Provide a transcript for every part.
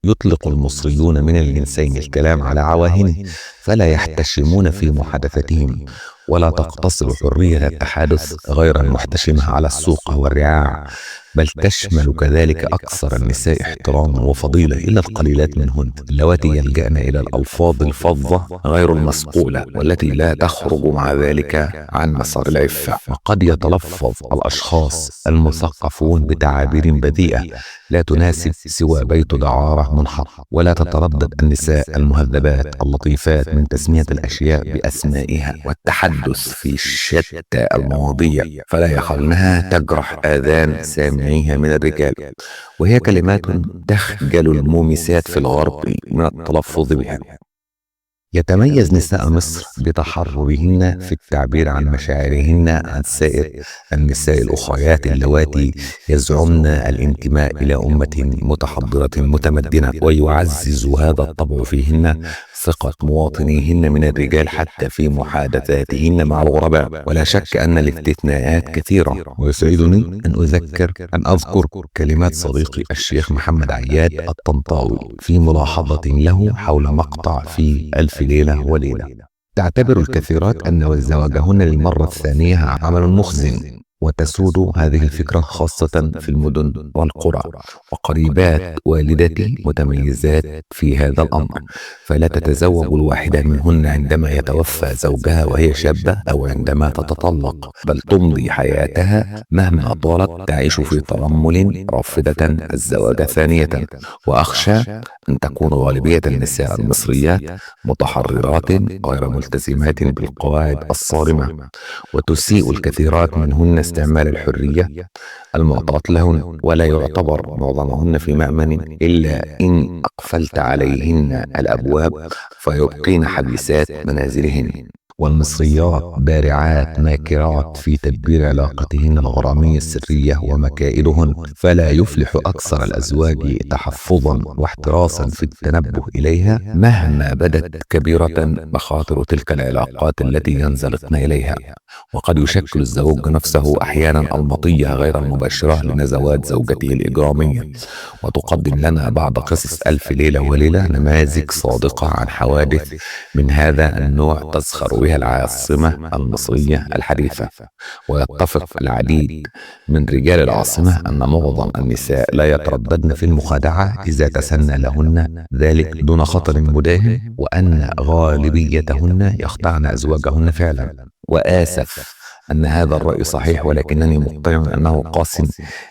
يطلق المصريون من الجنسين الكلام على عواهنه، فلا يحتشمون في محادثتهم، ولا تقتصر حرية التحادث غير المحتشمة على السوق والرعاع، بل تشمل كذلك أكثر النساء احتراما وفضيلة، إلا القليلات منهن اللواتي يلجأن إلى الألفاظ الفظة غير المصقولة، والتي لا تخرج مع ذلك عن مسار العفة. وقد يتلفظ الأشخاص المثقفون بتعابير بذيئة لا تناسب سوى بيت دعارة منحط، ولا تتردد النساء المهذبات اللطيفات من تسمية الأشياء بأسمائها والتحدث في شتى المواضيع، فلا يخلنها تجرح آذان سامعيها من الرجال، وهي كلمات تخجل المومسات في الغرب من التلفظ بها. يتميز نساء مصر بتحررهن في التعبير عن مشاعرهن عن سائر النساء الأخريات اللواتي يزعمن الانتماء إلى أمة متحضرة متمدنة، ويعزز هذا الطبع فيهن ثقة مواطنيهن من الرجال حتى في محادثاتهن مع الغرباء. ولا شك أن الاستثناءات كثيرة، ويسعدني أن أذكر كلمات صديقي الشيخ محمد عياد الطنطاوي في ملاحظة له حول مقطع في ألف ليلة وليلة. تعتبر الكثيرات أن زواجهن للمرة الثانية عمل مخزن، وتسود هذه الفكرة خاصة في المدن والقرى، وقريبات والدتي متميزات في هذا الأمر، فلا تتزوج الواحدة منهن عندما يتوفى زوجها وهي شابة أو عندما تتطلق، بل تمضي حياتها مهما طالت تعيش في ترمل رافضة الزواج ثانية. وأخشى أن تكون غالبية النساء المصريات متحررات غير ملتزمات بالقواعد الصارمة، وتسيء الكثيرات منهن استعمال الحرية المعطاة لهن، ولا يعتبر معظمهن في مأمن إلا إن أقفلت عليهن الأبواب فيبقين حبيسات منازلهن. والمصريات بارعات ماكرات في تدبير علاقتهن الغرامية السرية ومكائدهن، فلا يفلح أكثر الأزواج تحفظا واحتراسا في التنبه إليها مهما بدت كبيرة مخاطر تلك العلاقات التي ينزلقن إليها. وقد يشكل الزوج نفسه أحيانا المطية غير المباشرة لنزوات زوجته الإجرامية، وتقدم لنا بعض قصص ألف ليلة وليلة نماذج صادقة عن حوادث من هذا النوع تزخر بها العاصمة المصرية الحديثة. ويتفق العديد من رجال العاصمة أن معظم النساء لا يترددن في المخادعة إذا تسنى لهن ذلك دون خطر مداهم، وأن غالبيتهن يخدعن أزواجهن فعلا. وآسف أن هذا الرأي صحيح، ولكنني مقتنع أنه قاس،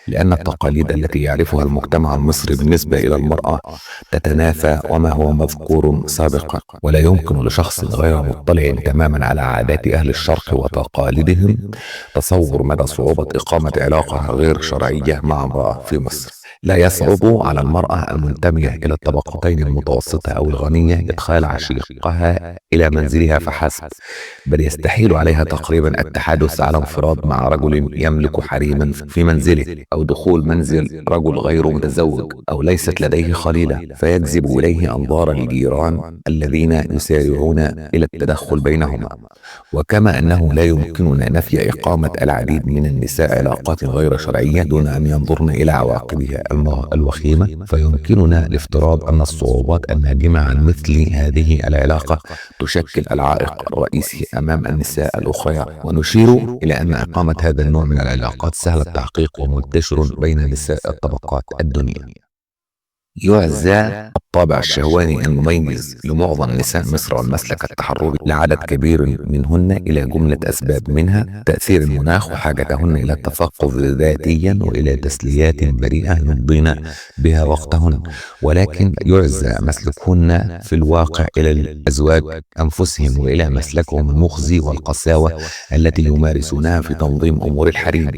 لأن التقاليد التي يعرفها المجتمع المصري بالنسبة إلى المرأة تتنافى وما هو مذكور سابقا، ولا يمكن لشخص غير مطلع تماما على عادات أهل الشرق وتقاليدهم تصور مدى صعوبة إقامة علاقة غير شرعية مع امرأة في مصر. لا يصعب على المرأة المنتمية إلى الطبقتين المتوسطة أو الغنية إدخال عشيقها إلى منزلها فحسب، بل يستحيل عليها تقريبا التحدث على انفراد مع رجل يملك حريما في منزله، أو دخول منزل رجل غير متزوج أو ليست لديه خليلة فيجذب إليه أنظار الجيران الذين يسارعون إلى التدخل بينهما. وكما أنه لا يمكننا نفي إقامة العديد من النساء علاقات غير شرعية دون أن ينظرن إلى عواقبها الوخيمة، فيمكننا الافتراض أن الصعوبات الناجمة عن مثل هذه العلاقة تشكل العائق الرئيسي أمام النساء الأخرى. ونشير إلى أن إقامة هذا النوع من العلاقات سهل التحقيق ومنتشر بين نساء الطبقات الدنيا. يعزى الطابع الشهواني المميز لمعظم نساء مصر والمسلك التحرري لعدد كبير منهن إلى جملة أسباب، منها تأثير المناخ وحاجتهن إلى التفقه ذاتيا وإلى تسليات بريئة يمضين بها وقتهن، ولكن يعزى مسلكهن في الواقع إلى الأزواج أنفسهم وإلى مسلكهم المخزي والقساوة التي يمارسونها في تنظيم أمور الحريم.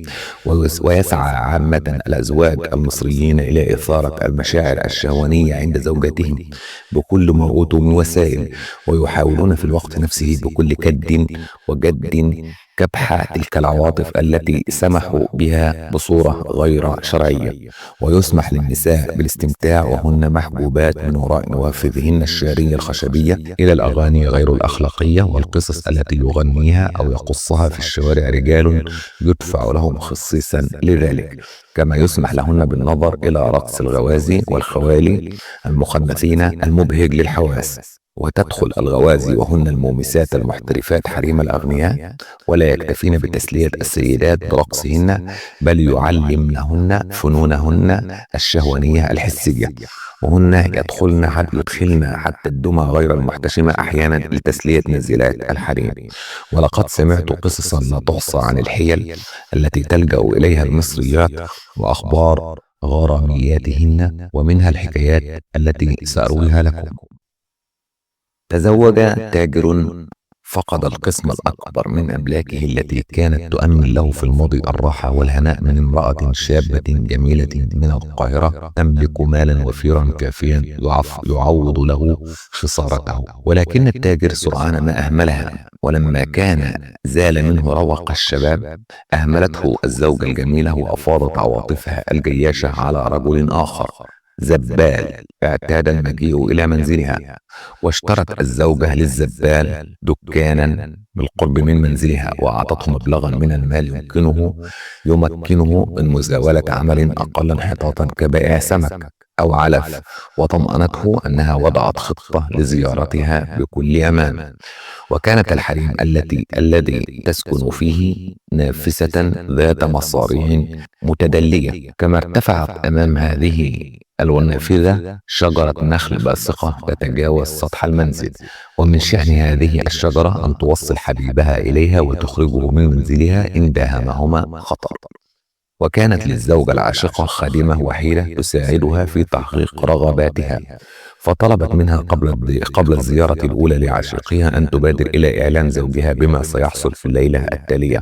ويسعى عامة الأزواج المصريين إلى إثارة المشاعر الشهوانية عند زوجاتهم بكل ما أوتوا من وسائل، ويحاولون في الوقت نفسه بكل كد وجد كبح تلك العواطف التي سمحوا بها بصورة غير شرعية. ويسمح للنساء بالاستمتاع وهن محجوبات من وراء نوافذهن الشعرية الخشبية إلى الأغاني غير الأخلاقية والقصص التي يغنيها أو يقصها في الشوارع رجال يدفع لهم خصيصا لذلك. كما يسمح لهن بالنظر إلى رقص الغوازي والخوالي المخنثين المبهج للحواس. وتدخل الغوازي وهن المومسات المحترفات حريم الأغنياء، ولا يكتفين بتسلية السيدات برقصهن، بل يعلمنهن فنونهن الشهوانية الحسية. وهن يدخلن حتى الدمى غير المحتشمة أحيانا لتسلية نزيلات الحريم. ولقد سمعت قصصا لا تحصى عن الحيل التي تلجأ إليها المصريات وأخبار غرامياتهن، ومنها الحكايات التي سأرويها لكم. تزوج تاجر فقد القسم الأكبر من أملاكه التي كانت تؤمن له في الماضي الراحة والهناء من امرأة شابة جميلة من القاهرة تملك مالا وفيرا كافيا يعوض له خسارته. ولكن التاجر سرعان ما أهملها، ولما كان زال منه روق الشباب أهملته الزوجة الجميلة وأفاضت عواطفها الجياشة على رجل آخر زبال اعتاد المجيء إلى منزلها. واشترت الزوجة للزبال دكانا بالقرب من منزلها، وأعطته مبلغا من المال يمكنه من مزاولة عمل أقل انحطاطا كبائع سمك أو علف، وطمأنته أنها وضعت خطة لزيارتها بكل أمان. وكانت الحريم الذي تسكن فيه نافسة ذات مصاريح متدلية. كما ارتفعت أمام هذه النافذة شجرة نخل باسقة تتجاوز سطح المنزل، ومن شأن هذه الشجرة أن توصل حبيبها إليها وتخرجه من منزلها إن داهمهما خطر. وكانت للزوجة العاشقة خادمة وحيدة تساعدها في تحقيق رغباتها، فطلبت منها قبل الزيارة الأولى لعاشقها أن تبادر إلى إعلان زوجها بما سيحصل في الليلة التالية.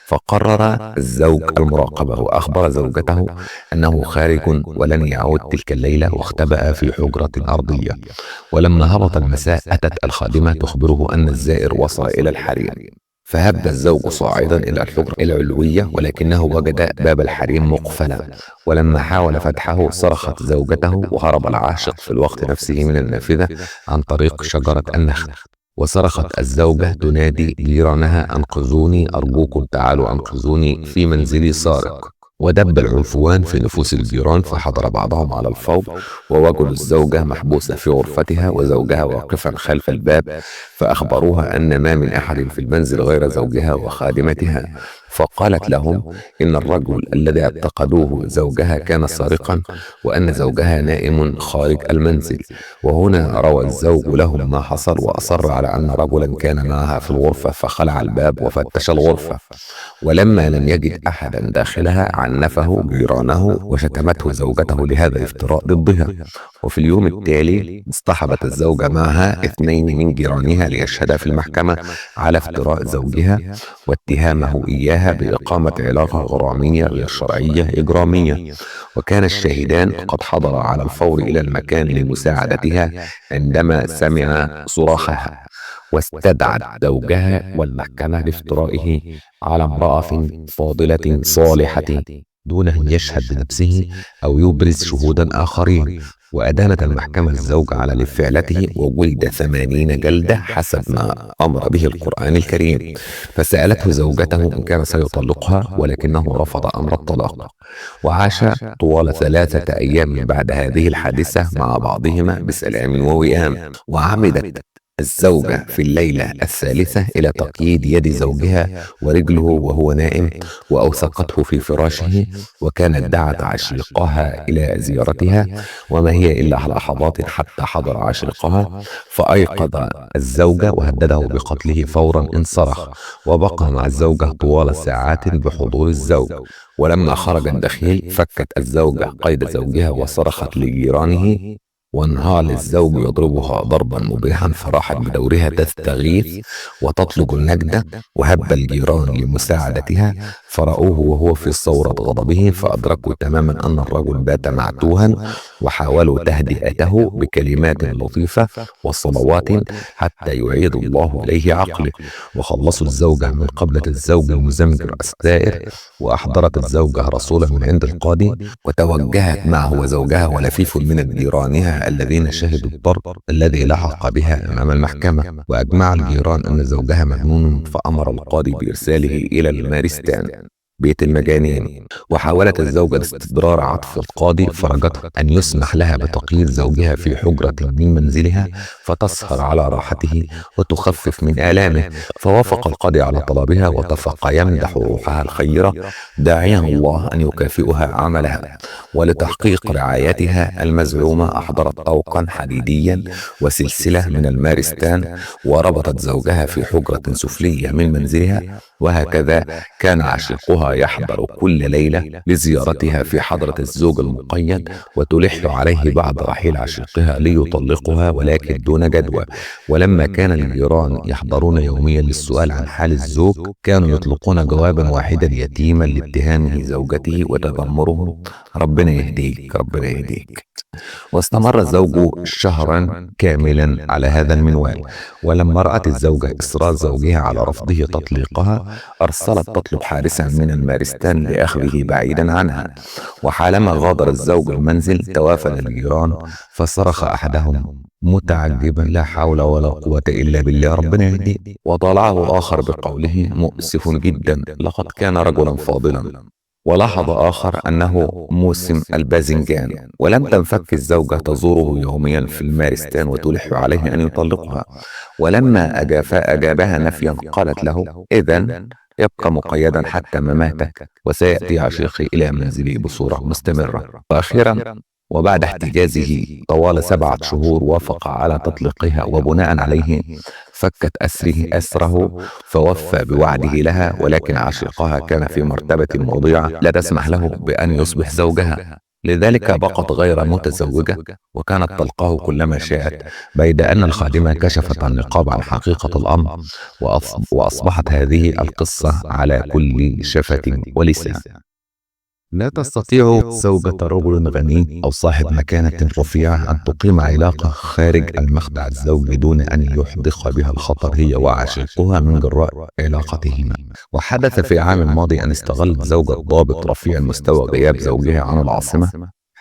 فقرر الزوج المراقبة وأخبر زوجته أنه خارج ولن يعود تلك الليلة، واختبأ في حجرة أرضية. ولما هبط المساء أتت الخادمة تخبره أن الزائر وصل إلى الحريم، فهب الزوج صاعدا إلى الحجرة العلوية، ولكنه وجد باب الحريم مقفلا. ولما حاول فتحه صرخت زوجته، وهرب العاشق في الوقت نفسه من النافذة عن طريق شجرة النخل. وصرخت الزوجة تنادي جيرانها: أنقذوني، أرجوكم تعالوا أنقذوني، في منزلي سارق. ودب العنفوان في نفوس الجيران، فحضر بعضهم على الفور ووجدوا الزوجة محبوسة في غرفتها وزوجها واقفا خلف الباب، فأخبروها أن ما من أحد في المنزل غير زوجها وخادمتها. فقالت لهم إن الرجل الذي اعتقدوه زوجها كان سارقا، وأن زوجها نائم خارج المنزل. وهنا روى الزوج لهم ما حصل، وأصر على أن رجلا كان معها في الغرفة، فخلع الباب وفتش الغرفة، ولما لم يجد أحدا داخلها عنفه جيرانه وشتمته زوجته لهذا الافتراء ضدها. وفي اليوم التالي اصطحبت الزوجة معها 2 من جيرانها ليشهدا في المحكمة على افتراء زوجها واتهامه إياها بإقامة علاقة غرامية غير شرعية إجرامية. وكان الشاهدان قد حضرا على الفور إلى المكان لمساعدتها عندما سمع صراخها، واستدعت زوجها والمحكمة لافترائه على امرأة فاضلة صالحة دون أن يشهد بنفسه أو يبرز شهودا آخرين. وأدانت المحكمة الزوج على فعلته وولد 80 جلدة حسب ما أمر به القرآن الكريم. فسألته زوجته إن كان سيطلقها، ولكنه رفض أمر الطلاق. وعاش طوال 3 أيام بعد هذه الحادثة مع بعضهما بسلام ووئام. وعمدت الزوجة في الليلة الثالثة إلى تقييد يد زوجها ورجله وهو نائم، وأوثقته في فراشه. وكانت دعت عشيقها إلى زيارتها، وما هي إلا لحظات حتى حضر عشيقها، فأيقظ الزوجة وهدده بقتله فورا إن صرخ. وبقى مع الزوجة طوال ساعات بحضور الزوج. ولما خرج الدخيل فكت الزوجة قيد زوجها وصرخت لجيرانه وانهال الزوج يضربها ضربا مبرحا، فراحت بدورها تستغيث وتطلب النجدة. وهب الجيران لمساعدتها، فرأوه وهو في صورة غضبه، فأدركوا تماما أن الرجل بات معتوها، وحاولوا تهدئته بكلمات لطيفة وصلوات حتى يعيد الله إليه عقله. وخلصوا الزوجة من قبلة الزوج المزمجر السائر، وأحضرت الزوجة رسولا من عند القاضي، وتوجهت معه وزوجها ولفيف من جيرانها الذين شهدوا الضرب الذي لحق بها أمام المحكمة. وأجمع الجيران أن زوجها مجنون، فأمر القاضي بإرساله إلى المارستان، بيت المجانين. وحاولت الزوجة لاستدرار عطف القاضي، فرجته أن يسمح لها بتقييد زوجها في حجرة من منزلها فتسهر على راحته وتخفف من آلامه. فوافق القاضي على طلبها، واتفق يمدح روحها الخيرة، داعيا الله أن يكافئها عملها. ولتحقيق رعايتها المزعومة أحضرت طوقا حديديا وسلسلة من المارستان، وربطت زوجها في حجرة سفلية من منزلها. وهكذا كان عشيقها يحضر كل ليلة لزيارتها في حضرة الزوج المقيد، وتلح عليه بعد رحيل عشيقها ليطلقها، ولكن دون جدوى. ولما كان الجيران يحضرون يوميا للسؤال عن حال الزوج، كانوا يطلقون جوابا واحدا يتيما لاتهامه زوجته وتذمره: ربنا يهديك، ربنا يهديك. واستمر الزوج شهرا كاملا على هذا المنوال. ولما رأت الزوجة إصرار زوجها على رفضه تطليقها، أرسلت تطلب حارسا من المارستان لأخذه بعيدا عنها. وحالما غادر الزوج المنزل، توافد الجيران، فصرخ أحدهم متعجبا: لا حول ولا قوة إلا بالله، ربنا يهديه. وطالعه آخر بقوله: مؤسف جدا، لقد كان رجلا فاضلا. ولاحظ آخر أنه موسم الباذنجان. ولم تنفك الزوجة تزوره يوميا في المارستان وتلح عليه أن يطلقها. ولما أجابها نفيا، قالت له: إذن يبقى مقيدا حتى مماتك، وسيأتي عشيقي إلى منزلي بصورة مستمرة. وأخيرا، وبعد احتجازه طوال 7 شهور، وافق على تطليقها. وبناء عليه فكت أسره فوفى بوعده لها. ولكن عشيقها كان في مرتبة وضيعة لا تسمح له بأن يصبح زوجها، لذلك بقت غير متزوجة، وكانت تلقاه كلما شاءت، بيد أن الخادمة كشفت النقاب عن حقيقة الأمر. وأصبحت هذه القصة على كل شفة ولسان. لا تستطيع زوجة رجل غني أو صاحب مكانة رفيعة أن تقيم علاقة خارج المخدع الزوجي دون أن يحدق بها الخطر هي وعشيقها من جراء علاقتهما. وحدث في العام الماضي أن استغلت زوجة ضابط رفيع المستوى غياب زوجها عن العاصمة،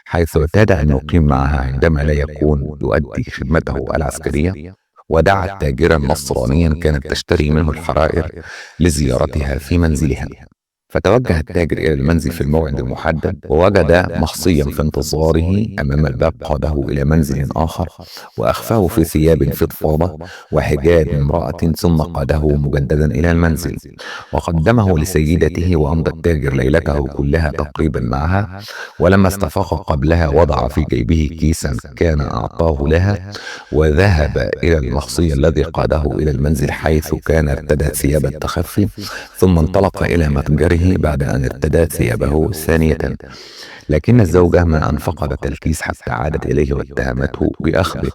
حيث اعتاد أن يقيم معها عندما لا يكون يؤدي خدمته العسكرية. ودعت تاجرا نصرانيا كانت تشتري منه الحرائر لزيارتها في منزلها. فتوجه التاجر إلى المنزل في الموعد المحدد، ووجد مخصيا في انتظاره أمام الباب قاده إلى منزل آخر، وأخفاه في ثياب فضفاضة وحجاب امرأة، ثم قاده مجددا إلى المنزل وقدمه لسيدته. وأمضى التاجر ليلته كلها تقريبا معها. ولما استفاق قبلها، وضع في جيبه كيسا كان أعطاه لها، وذهب إلى المخصي الذي قاده إلى المنزل، حيث كان ارتدى ثياب التخفي، ثم انطلق إلى متجره بعد أن ارتدى ثيابه ثانية. لكن الزوجة ما أن فقدت الكيس حتى عادت إليه واتهمته بأخذه،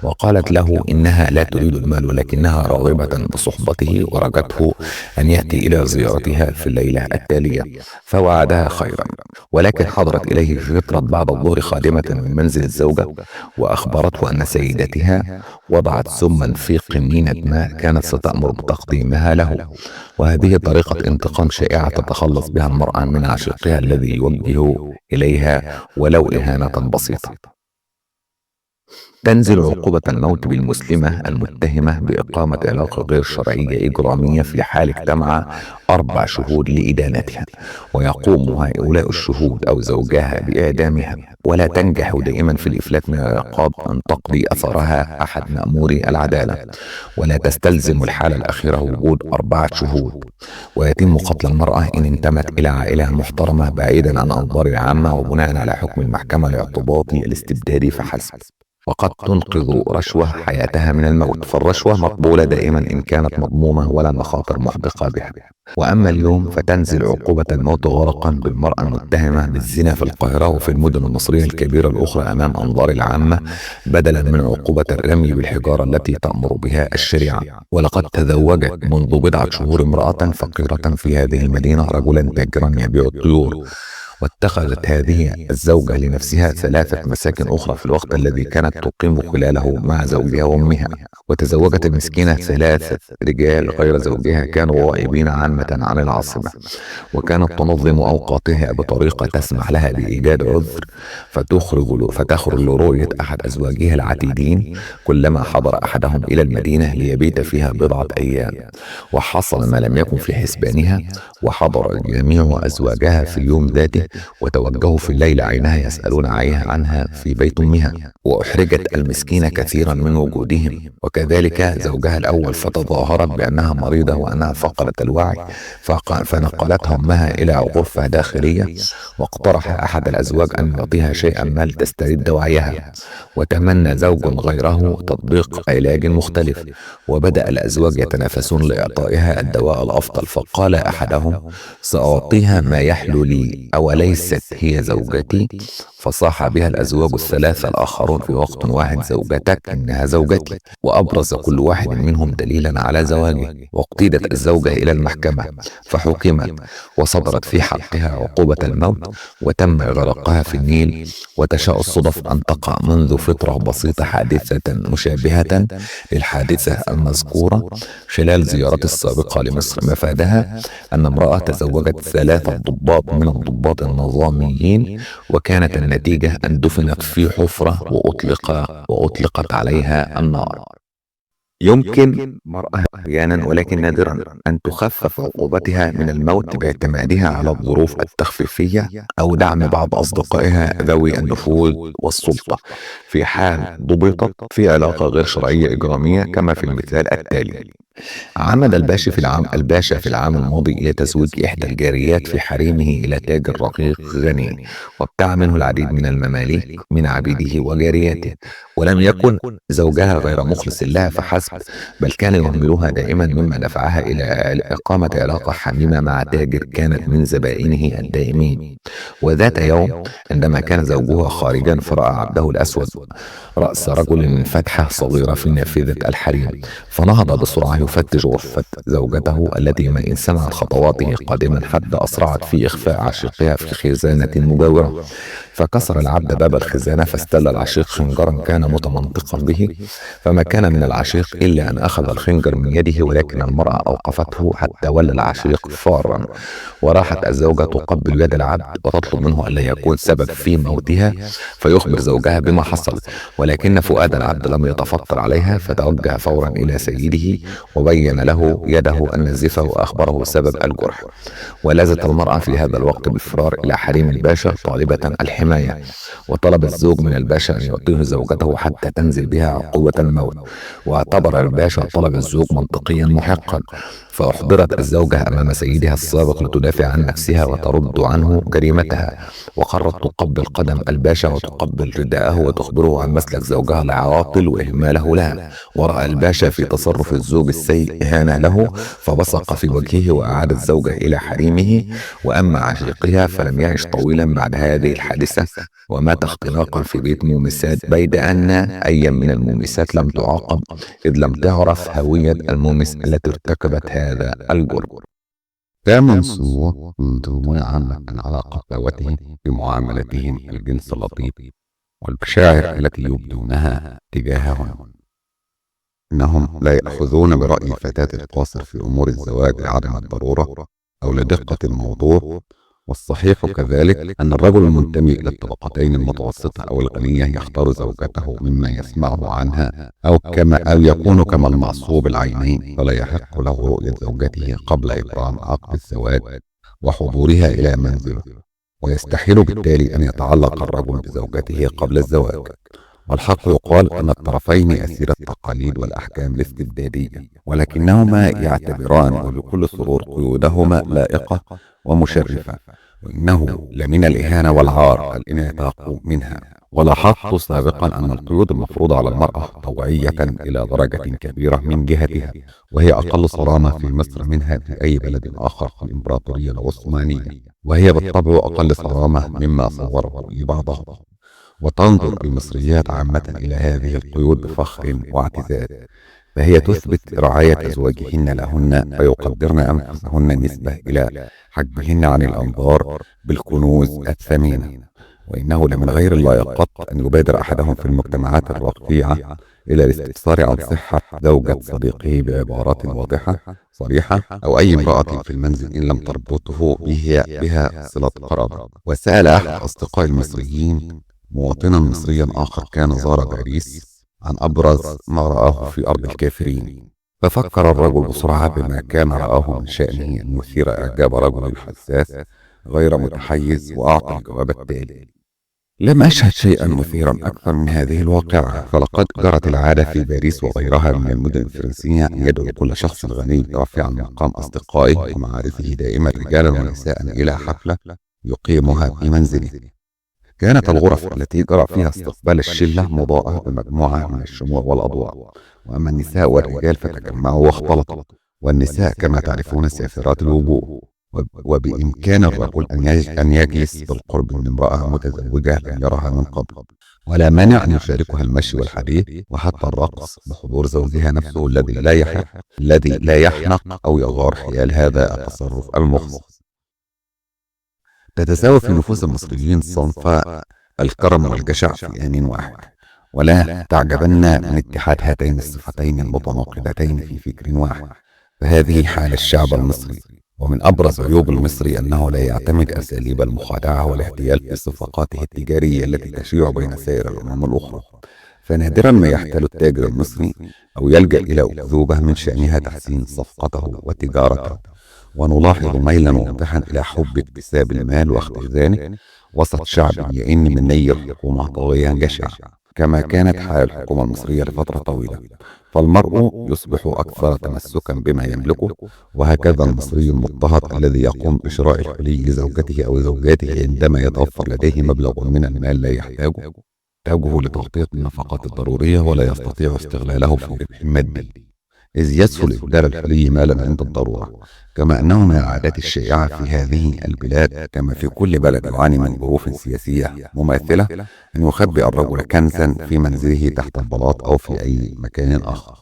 وقالت له إنها لا تريد المال، لكنها راغبة بصحبته، ورجته أن يأتي إلى زيارتها في الليلة التالية. فوعدها خيرا. ولكن حضرت إليه في فترة بعد الظهر خادمة من منزل الزوجة، وأخبرته أن سيدتها وضعت سما في قنينة ماء كانت ستأمر بتقديمها له. وهذه طريقة انتقام شائعة تتخلص بها المرأة من عشيقها الذي يوجه إليها ولو إهانة بسيطة. تنزل عقوبة الموت بالمسلمة المتهمة بإقامة علاقة غير شرعية إجرامية في حال اجتمع 4 شهود لإدانتها، ويقوم هؤلاء الشهود أو زوجها بإعدامها. ولا تنجح دائما في الإفلات من العقاب أن تقضي أثرها أحد مأموري العدالة، ولا تستلزم الحالة الأخيرة وجود 4 شهود. ويتم قتل المرأة إن انتمت إلى عائلة محترمة بعيدا عن أنظار العامة، وبناء على حكم المحكمة الاعتباطي الاستبدادي فحسب. وقد تنقذ رشوة حياتها من الموت، فالرشوة مقبولة دائما إن كانت مضمومة ولا مخاطر محدقة بها. وأما اليوم فتنزل عقوبة الموت غرقا بالمرأة المتهمة بالزنا في القاهرة وفي المدن المصرية الكبيرة الأخرى أمام أنظار العامة، بدلا من عقوبة الرمي بالحجارة التي تأمر بها الشريعة. ولقد تزوجت منذ بضعة شهور امرأة فقيرة في هذه المدينة رجلا تاجرا يبيع الطيور، واتخذت هذه الزوجة لنفسها 3 مساكن أخرى في الوقت الذي كانت تقيم خلاله مع زوجها وأمها. وتزوجت المسكينة 3 رجال غير زوجها كانوا غائبين عامة عن العاصمة، وكانت تنظم أوقاتها بطريقة تسمح لها بإيجاد عذر فتخرج لرؤية أحد أزواجها العتيدين كلما حضر أحدهم إلى المدينة ليبيت فيها بضعة أيام. وحصل ما لم يكن في حسبانها، وحضر جميع أزواجها في اليوم ذاته وتوجهوا في الليل عينها يسألون عنها في بيت أمها، وأحرجت المسكينة كثيرا من وجودهم. وكذلك زوجها الأول فتظاهرت بأنها مريضة وأنها فقدت الوعي، فنقلتها أمها إلى غرفة داخلية، واقترح أحد الأزواج أن يعطيها شيئا ما لتسترد وعيها. وتمنى زوج غيره تطبيق علاج مختلف، وبدأ الأزواج يتنافسون لإعطائها الدواء الأفضل، فقال أحدهم: سأعطيها ما يحلو لي، أوليست هي زوجتي؟ فصاح بها الأزواج الثلاثة الآخرون في وقت واحد: زوجتك، إنها زوجتي. وأبرز كل واحد منهم دليلا على زواجه. واقتيدت الزوجة إلى المحكمة فحكمت، وصدرت في حقها عقوبة الموت، وتم إغراقها في النيل. وتشاء الصدف أن تقع منذ فترة بسيطة حادثة مشابهة للحادثة المذكورة خلال زيارتي السابقة لمصر. مفادها أن امرأة تزوجت 3 ضباط من الضباط النظاميين، وكانت النتيجة أن دفنت في حفرة وأطلقت عليها النار. يمكن مرأة أحيانا ولكن نادرا أن تخفف عقوبتها من الموت باعتمادها على الظروف التخفيفية أو دعم بعض أصدقائها ذوي النفوذ والسلطة، في حال ضبطت في علاقة غير شرعية إجرامية كما في المثال التالي. عمد الباشا في العام الماضي إلى تزويج إحدى الجاريات في حريمه إلى تاجر رقيق غني، وابتاع منه العديد من المماليك من عبيده وجارياته. ولم يكن زوجها غير مخلص لها فحسب، بل كان يهملها دائما، مما دفعها إلى إقامة علاقة حميمة مع تاجر كانت من زبائنه الدائمين. وذات يوم عندما كان زوجها خارجا، فرأى عبده الأسود رأس رجل من فتحة صغيرة في نافذة الحريم، فنهض بسرعة يفتش غرفة زوجته التي ما إن سمعت خطواته قادما حتى أسرعت في إخفاء عشيقها في خزانة مجاورة. فكسر العبد باب الخزانة فاستل العشيق خنجرا كان متمنطقا به، فما كان من العشيق إلا أن أخذ الخنجر من يده، ولكن المرأة أوقفته حتى ولى العشيق فارا. وراحت الزوجة تقبل يد العبد وتطلب منه ألا يكون سبب في موتها فيخبر زوجها بما حصل، ولكن فؤاد العبد لم يتفطر عليها، فتوجه فورا إلى سيده وبين له يده النزفة وأخبره سبب الجرح. ولازت المرأة في هذا الوقت بالفرار إلى حريم الباشا طالبة الحماية، وطلب الزوج من الباشا أن يعطيه زوجته حتى تنزل بها عقوبة الموت. واعتبر الباشا طلب الزوج منطقيا محقا، فأحضرت الزوجة أمام سيدها السابق لتدافع عن نفسها وترد عنه جريمتها، وقررت تقبل قدم الباشا وتقبل رداءه وتخبره عن مسلك زوجها العاطل وإهماله لها. ورأى الباشا في تصرف الزوج السيء إهانة له، فبصق في وجهه وأعاد الزوجة إلى حريمه. وأما عشيقها فلم يعش طويلا بعد هذه الحادثة، ومات اختراقا في بيت مومسات، بيد أن أي من المومسات لم تعاقب، إذ لم تعرف هوية المومس التي ارتكبت هذا الجرم. كان صور منظومة عامة على قساوتهم في معاملتهم الجنس اللطيف والمشاعر التي يبدونها تجاههم. إنهم لا يأخذون برأي الفتاة القاصر في أمور الزواج لعدم الضرورة أو لدقة الموضوع. والصحيح كذلك أن الرجل المنتمي إلى الطبقتين المتوسطة أو الغنية يختار زوجته مما يسمعه عنها أو يكون كما المعصوب العينين، فلا يحق له رؤية زوجته قبل إبرام عقد الزواج وحضورها إلى منزله، ويستحيل بالتالي أن يتعلق الرجل بزوجته قبل الزواج. والحق يقال أن الطرفين أسير التقاليد والأحكام الاستبدادية، ولكنهما يعتبران وبكل سرور قيودهما لائقة ومشرفة، وإنه لمن الإهانة والعار الانعتاق منها. ولاحظت سابقا أن القيود المفروضة على المرأة طوعية إلى درجة كبيرة من جهتها، وهي أقل صرامة في مصر منها في أي بلد آخر في الإمبراطورية العثمانية، وهي بالطبع أقل صرامة مما صوره لي بعضهم. وتنظر المصريات عامة إلى هذه القيود بفخر واعتزاز، فهي تثبت رعاية أزواجهن لهن ويقدرن أنفسهن نسبة إلى حجبهن عن الأنظار بالكنوز الثمينة. وإنه لمن غير اللائقات أن يبادر أحدهم في المجتمعات الرقيعة إلى الاستفسار عن صحة زوجة صديقه بعبارات واضحة صريحة، أو أي امرأة في المنزل إن لم تربطه بها صلة قرابة. وسأل أحد أصدقائي المصريين مواطنا مصريا آخر كان زار باريس عن أبرز ما رآه في أرض الكافرين، ففكر الرجل بسرعة بما كان رآه من شأنه أن يثير إعجاب رجل حساس غير متحيز، وأعطى الجواب التالي: لم أشهد شيئا مثيرا أكثر من هذه الواقعة، فلقد جرت العادة في باريس وغيرها من المدن الفرنسية أن يدعو كل شخص غني رافعا مقام أصدقائه ومعارفه دائما رجالا ونساء إلى حفلة يقيمها في منزله. كانت الغرف التي جرى فيها استقبال الشلة مضاءة بمجموعة من الشموع والأضواء، وأما النساء والرجال فتجمعوا واختلطوا، والنساء كما تعرفون سافرات الوجوه، وبإمكان الرجل أن يجلس بالقرب من امرأة متزوجة لم يرها من قبل، ولا مانع أن يشاركها المشي والحديث وحتى الرقص بحضور زوجها نفسه الذي لا يحنق أو يغار حيال هذا التصرف المخصص. تتساوى في نفوس المصريين صنف الكرم والجشع في آن واحد، ولا تعجبن من اتحاد هاتين الصفتين المتناقضتين في فكر واحد، فهذه حال الشعب المصري. ومن أبرز عيوب المصري أنه لا يعتمد أساليب المخادعة والاحتيال في صفقاته التجارية التي تشيع بين سائر الأمم الأخرى، فنادرا ما يحتال التاجر المصري أو يلجأ إلى أكذوبة من شأنها تحسين صفقته وتجارته. ونلاحظ ميلا واضحا إلى حب اكتساب المال واختزانه وسط شعب يئن من ني الحكومة طاغيا جشع، كما كانت حال الحكومة المصرية لفترة طويلة، فالمرء يصبح أكثر تمسكا بما يملكه. وهكذا المصري المضطهد الذي يقوم بشراء الحلي لزوجته أو زوجاته عندما يتوفر لديه مبلغ من المال لا يحتاجه لتغطية النفقات الضرورية، ولا يستطيع استغلاله في ربح مادي، إذ يسهل إبدال الحلي مالا عند الضرورة. كما أنه من العادات الشائعة في هذه البلاد كما في كل بلد يعاني من ظروف سياسية مماثلة أن يخبئ الرجل كنزا في منزله تحت البلاط أو في أي مكان آخر،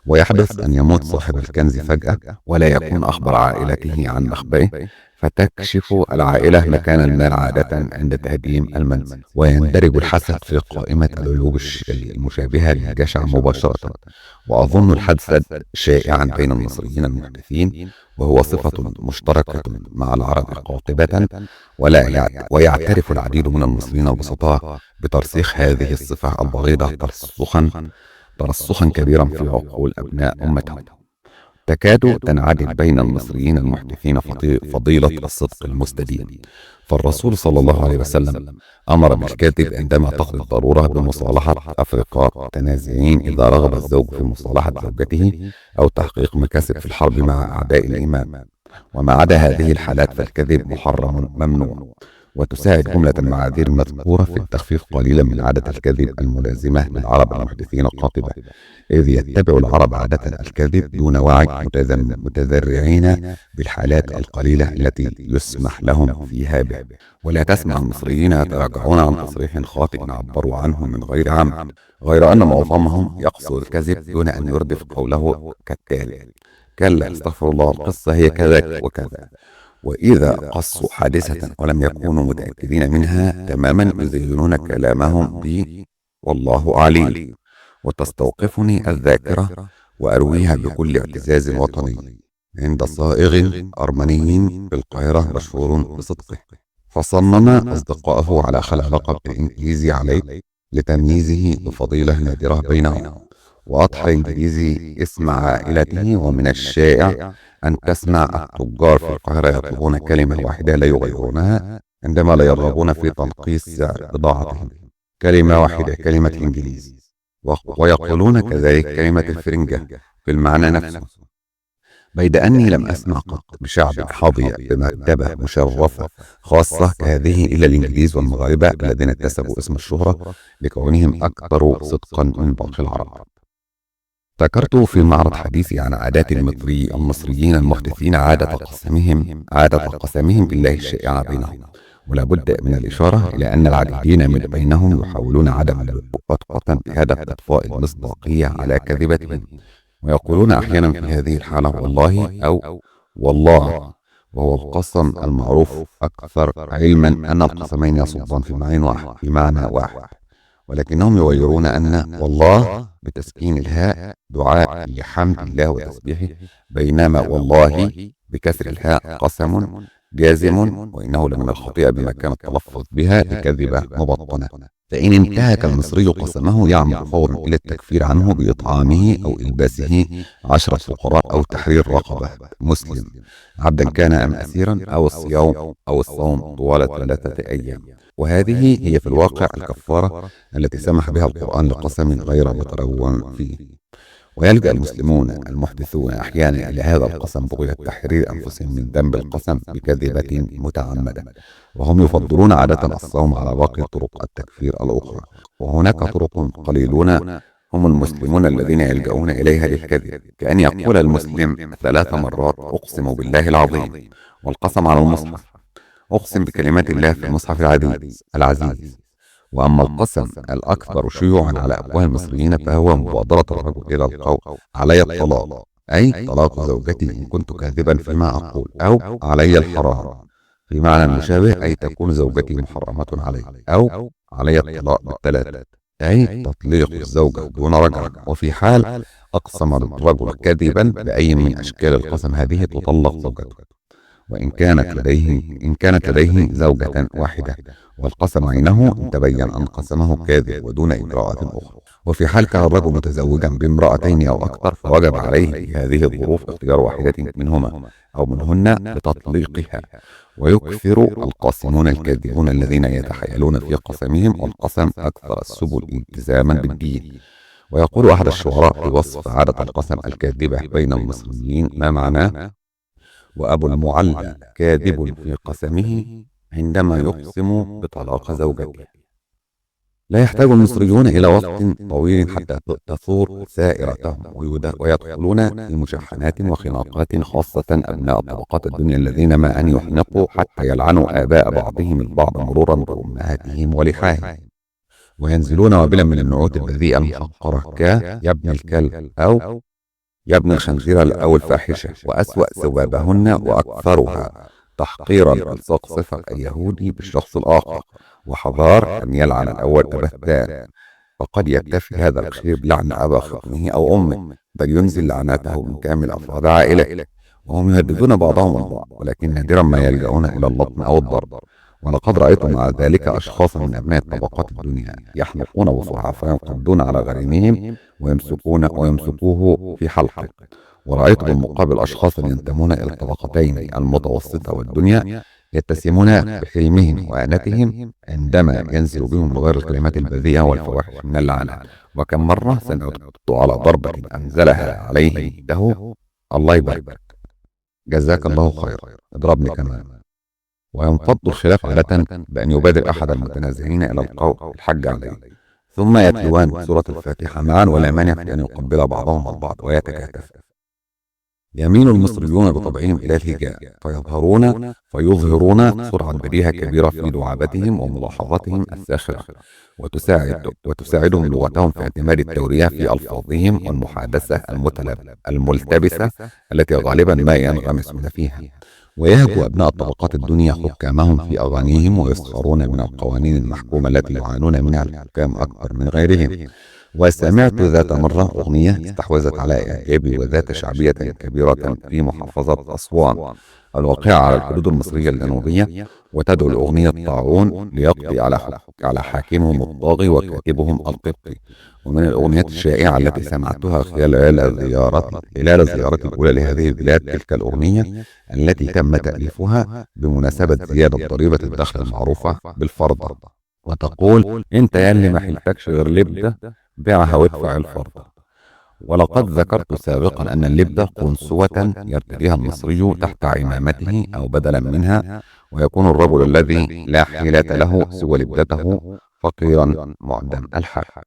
ويحدث أن يموت صاحب الكنز فجأة ولا يكون أخبر عائلته عن مخبئه، فتكشف العائلة مكان المال عادة عند تهديم المنزل، ويندرج الحسد في قائمة العيوب المشابهة للجشع مباشرة. وأظن الحسد شائعا بين المصريين المحدثين، وهو صفة مشتركة مع العرب قاطبة، ويعترف العديد من المصريين البسطاء بترسيخ هذه الصفة البغيضة ترسخا كبيرا في عقول أبناء أمتهم. تكاد تنعدم بين المصريين المحدثين فضيلة الصدق المستديم، فالرسول صلى الله عليه وسلم أمر بالكذب عندما تقضي الضرورة بمصالحة أفرقاء تنازعين إذا رغب الزوج في مصالحة زوجته أو تحقيق مكاسب في الحرب مع أعداء الإيمان. وما عدا هذه الحالات فالكذب محرم ممنوع. وتساعد جملة المعاذير المذكورة في التخفيف قليلا من عادة الكذب الملازمة للعرب المحدثين قاطبة، إذ يتبع العرب عادة الكذب دون وعي متذرعين بالحالات القليلة التي يسمح لهم فيها به. ولا تسمع المصريين يتراجعون عن تصريح خاطئ عبروا عنه من غير عمد، غير أن معظمهم يقصد الكذب دون أن يردف قوله كالتالي: كلا استغفر الله، القصة هي كذا وكذا. وإذا قصوا حادثة ولم يكونوا متأكدين منها تماما يزينون كلامهم ب والله عليم. وتستوقفني الذاكرة وأرويها بكل اعتزاز وطني عند صائغ أرمني بالقاهرة مشهور بصدقه، فصمم أصدقائه على خلع لقب الإنجليزي عليه لتمييزه بفضيلة نادرة بينهم، وأضحى الإنجليزي اسم عائلته. ومن الشائع أن تسمع التجار في القاهرة يطلبون كلمة واحدة لا يغيرونها عندما لا يرغبون في تنقيص سعر بضاعتهم: كلمة واحدة، كلمة إنجليزي. ويقولون كذلك كلمة الفرنجة في المعنى نفسه. بيد أني لم أسمع قط بشعب حظي بمرتبة مشرفة خاصة كهذه إلا الإنجليز والمغاربة الذين اكتسبوا اسم الشهرة لكونهم أكثر صدقا من باقي العرب. ذكرت في معرض حديثي عن عادات المصريين المحدثين عادة قسمهم بالله الشائعة بينهم، ولا بد من الإشارة إلى أن العديدين من بينهم يحاولون عدم اللجوء قطعة بهدف إضفاء المصداقية على كذبتهم، ويقولون أحيانا في هذه الحالة والله أو والله، وهو القسم المعروف أكثر علما أن القسمين يصبان في معنى واحد، ولكنهم يغيرون أن والله بتسكين الهاء دعاء لحمد الله وتسبيحه، بينما والله بكسر الهاء قسم جازم، وإنه لمن الخطيئة بما كان التلفظ بها لكذبة مبطنة. فإن انتهك المصري قسمه يعمد فورا إلى التكفير عنه بإطعامه أو إلباسه 10 فقراء أو تحرير رقبة مسلم عبدا كان أم أسيرا، أو الصوم طوال 3 أيام. وهذه هي في الواقع الكفارة التي سمح بها القرآن لقسم غير متروم فيه. ويلجأ المسلمون المحدثون أحيانا إلى هذا القسم بغية تحرير أنفسهم من ذنب القسم بكذبة متعمدة، وهم يفضلون عادة الصوم على باقي طرق التكفير الأخرى. وهناك طرق قليلون هم المسلمون الذين يلجؤون إليها للكذب، كأن يقول المسلم 3 مرات أقسم بالله العظيم، والقسم على المصحف أقسم بكلمات الله في المصحف العزيز. وأما القسم الأكثر شيوعا على أفواه المصريين فهو مبادرة الرجل إلى القول علي الطلاق، أي طلاق زوجتي إن كنت كاذبا فيما أقول، أو علي الحرام في معنى مشابه، أي تكون زوجتي محرمة علي، أو علي الطلاق بالثلاث، أي تطليق الزوجة دون رجعة. وفي حال أقسم الرجل كذبا بأي من أشكال القسم هذه تطلق زوجته، وإن كانت لديه زوجة واحدة، والقسم عينه إن تبين أن قسمه كاذب ودون إجراءات أخرى. وفي حال كان الرجل متزوجا بامرأتين أو أكثر فوجب عليه في هذه الظروف اختيار واحدة منهما أو منهن لتطليقها. ويكثر القاسمون الكاذبون الذين يتحايلون في قسمهم، والقسم أكثر السبل التزاما بالدين. ويقول أحد الشعراء في وصف عادة القسم الكاذبة بين المصريين ما معناه: وأبو المعلى كاذب في قسمه عندما يقسم بطلاق زوجته. لا يحتاج المصريون إلى وقت طويل حتى تثور سائرتهم ويدخلون في مشاحنات وخناقات، خاصة أبناء طبقات الدنيا الذين ما أن يحنقوا حتى يلعنوا آباء بعضهم البعض مرورا بأمهاتهم ولحاهم، وينزلون وبلا من النعوت البذيئة المحقرة يا ابن الكلب أو يا ابن الخنزير أو الفاحشة، وأسوأ ثوابهن وأكثرها تحقيرا ألصاق صفة اليهودي بالشخص الآخر، وحذار أن يلعن الأول أبا الثاني، فقد يكتفي هذا الأخير بلعن أبا خطنه أو أمه، بل ينزل لعناته من كامل أفراد عائلته، وهم يهددون بعضهم البعض، ولكن نادرا ما يلجؤون إلى اللطم أو الضرب. ولقد رأيت مع ذلك أشخاصا من أبناء طبقات الدنيا يحنقون بصحة فينقضون على غريمهم ويمسكوه في حلقه. ورأيت بالمقابل أشخاصا ينتمون إلى الطبقتين المتوسطة والدنيا يتسمون بحلمهم وآنتهم عندما ينزل بهم بغير الكلمات البذيئة والفواحش من اللعنة. وكم مرة سنعت على ضربة أنزلها عليه له الله يبارك، جزاك الله خير، اضربني كمان. وينفض الخلاف عادة بأن يبادر أحد المتنازعين إلى القول الحج عليه، ثم يتلوان سورة الفاتحة معا، ولا مانع في أن يقبل بعضهم البعض ويتكاتف. يميل المصريون بطبعهم إلى الهجاء فيظهرون سرعة بديهة كبيرة في دعابتهم وملاحظاتهم الساخرة، وتساعدهم لغتهم في اعتماد التورية في ألفاظهم والمحادثة الملتبسة التي غالبا ما ينغمسون فيها. ويهجو أبناء الطبقات الدنيا حكامهم في أغانيهم، ويسخرون من القوانين المحكومة التي يعانون منها الحكام أكثر من غيرهم. وسمعت ذات مرة أغنية استحوذت على إعجابي وذات شعبية كبيرة في محافظة أسوان الواقعة على الحدود المصرية الجنوبية، وتدعو الأغنية الطاعون ليقضي على حاكمهم الطاغي وكاتبهم القبطي. ومن الأغنيات الشائعة التي سمعتها خلال زيارتي الأولى لهذه البلاد تلك الأغنية التي تم تأليفها بمناسبة زيادة ضريبة الدخل المعروفة بالفرضة، وتقول: انت ياللي ما حلتكش غير لبدة بيعها وادفع الفرضة. ولقد ذكرت سابقا أن اللبدة قنصوة يرتديها المصري تحت عمامته أو بدلا منها، ويكون الرجل الذي لا حيلة له سوى لبدته فقيرا معدم الحال.